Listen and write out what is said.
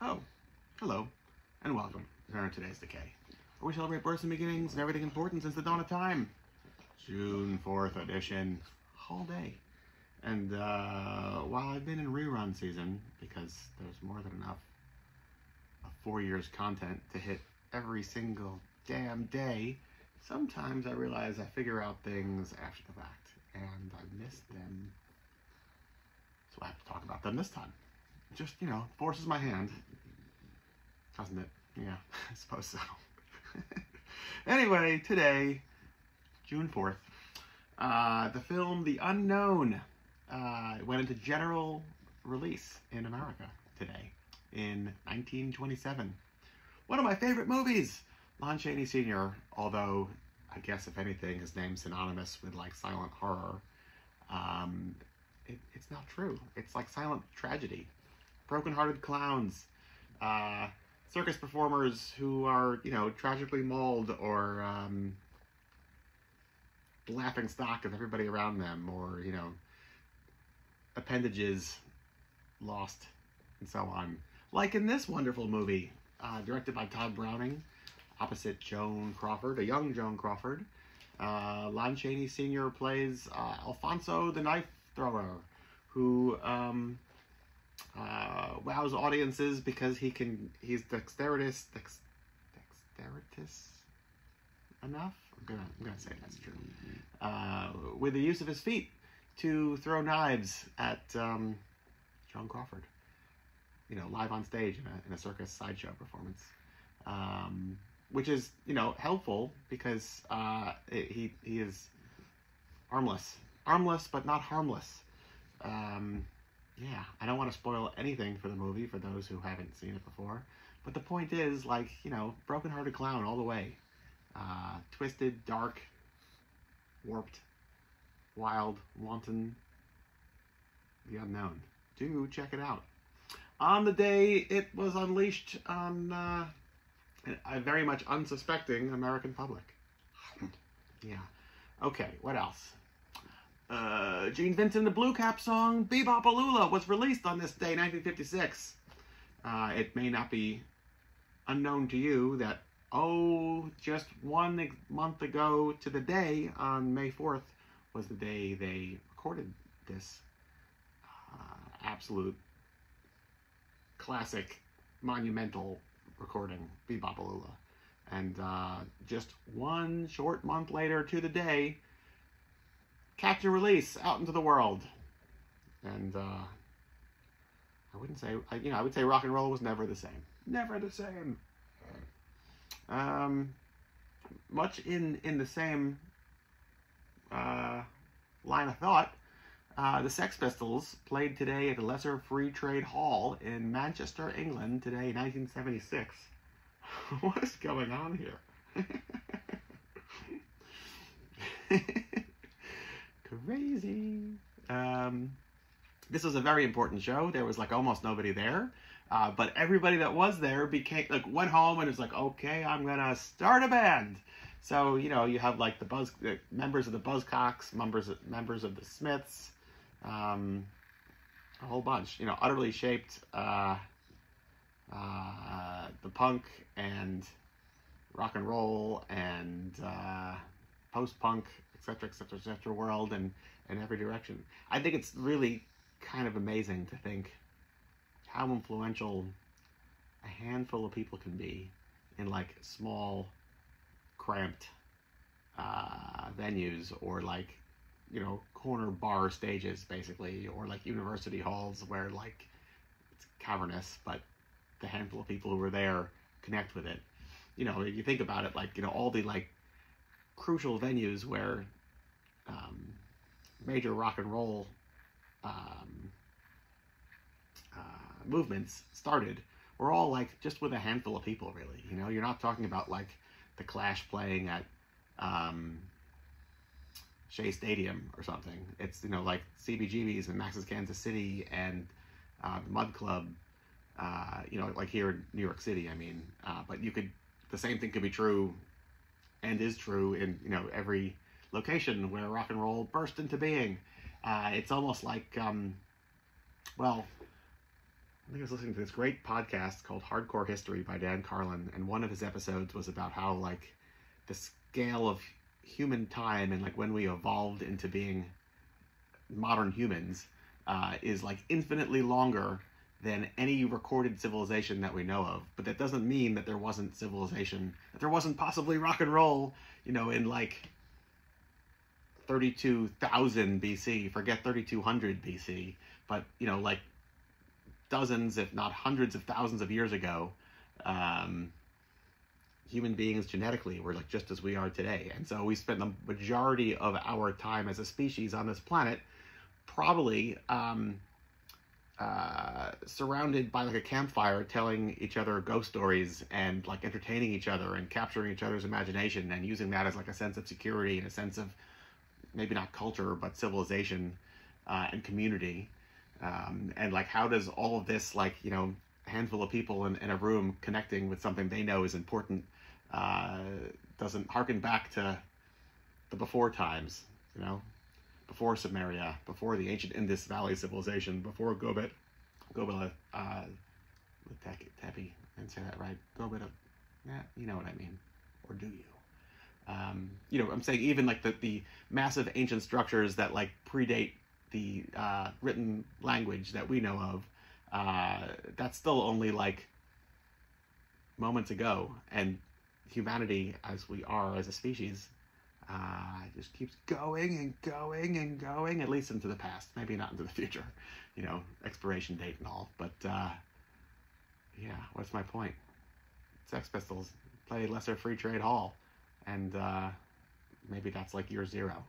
Oh, hello, and welcome to today's Decay, where we celebrate births and beginnings and everything important since the dawn of time. June 4th edition, all day. And while I've been in rerun season, because there's more than enough of 4 years content to hit every single damn day, sometimes I realize I figure out things after the fact, and I miss them. So I have to talk about them this time. Just, forces my hand. Doesn't it? Yeah, I suppose so. Anyway, today, June 4th, the film The Unknown went into general release in America today in 1927. One of my favorite movies! Lon Chaney Sr., although I guess if anything his name's synonymous with like silent horror, it's not true. It's like silent tragedy. Broken-hearted clowns, circus performers who are, tragically mauled or the laughing stock of everybody around them, or, appendages lost, and so on. Like in this wonderful movie, directed by Todd Browning, opposite Joan Crawford, a young Joan Crawford. Lon Chaney Sr. plays Alfonso the Knife Thrower, who wows audiences because he's dexterous enough. I'm gonna say that's true. With the use of his feet to throw knives at Joan Crawford, live on stage in a circus sideshow performance, which is helpful because he is harmless but not harmless. Yeah, I don't want to spoil anything for the movie for those who haven't seen it before. But the point is, broken-hearted clown all the way. Twisted, dark, warped, wild, wanton, The Unknown. Do check it out. On the day it was unleashed on a very much unsuspecting American public. Yeah. Okay, what else? Gene Vincent, the Blue Cap song, Bebop-A-Lula, was released on this day, 1956. It may not be unknown to you that, just 1 month ago to the day, on May 4th, was the day they recorded this absolute classic, monumental recording, Bebop-A-Lula. And just 1 short month later to the day, catch and release out into the world. And I wouldn't say, I would say rock and roll was never the same. Never the same. Much in the same line of thought, the Sex Pistols played today at the Lesser Free Trade Hall in Manchester, England, today, 1976. What is going on here? Crazy. This was a very important show. There was almost nobody there, but everybody that was there went home and was like, okay, I'm gonna start a band. So you have the members of the Buzzcocks, members of the Smiths, a whole bunch. Utterly shaped the punk and rock and roll and post-punk, etc., world, and in every direction. I think it's really kind of amazing to think how influential a handful of people can be in small, cramped venues, or corner bar stages, basically, or university halls where it's cavernous, but the handful of people who were there connect with it. If you think about it, all the crucial venues where major rock and roll movements started were all just with a handful of people, really. You're not talking about the Clash playing at Shea Stadium or something. It's CBGB's and Max's Kansas City and the Mud Club, here in New York City. But the same thing could be true and is true in every location where rock and roll burst into being. It's almost think I was listening to this great podcast called Hardcore History by Dan Carlin, and one of his episodes was about how, like, the scale of human time and, like, when we evolved into being modern humans is, like, infinitely longer than any recorded civilization that we know of. But that doesn't mean that there wasn't civilization, that there wasn't possibly rock and roll, you know, in, like, 32,000 BC, forget 3200 BC, but, you know, like, dozens, if not hundreds of thousands of years ago, human beings genetically were, like, just as we are today. And so we spent the majority of our time as a species on this planet probably surrounded by, like, a campfire, telling each other ghost stories and, like, entertaining each other and capturing each other's imagination and using that as, like, a sense of security and a sense of maybe not culture but civilization and community. And, like, how does all of this, like, you know, a handful of people in a room connecting with something they know is important doesn't harken back to the before times, you know, before Sumeria, before the ancient Indus Valley civilization, before Tepe, and say that right, yeah, you know what I mean, or do you? You know, I'm saying even, like, the massive ancient structures that, like, predate the written language that we know of, that's still only, like, moments ago, and humanity, as we are as a species, just keeps going and going and going, at least into the past, maybe not into the future, you know, expiration date and all, but yeah, what's my point? Sex Pistols play Lesser Free Trade Hall, and maybe that's, like, year zero.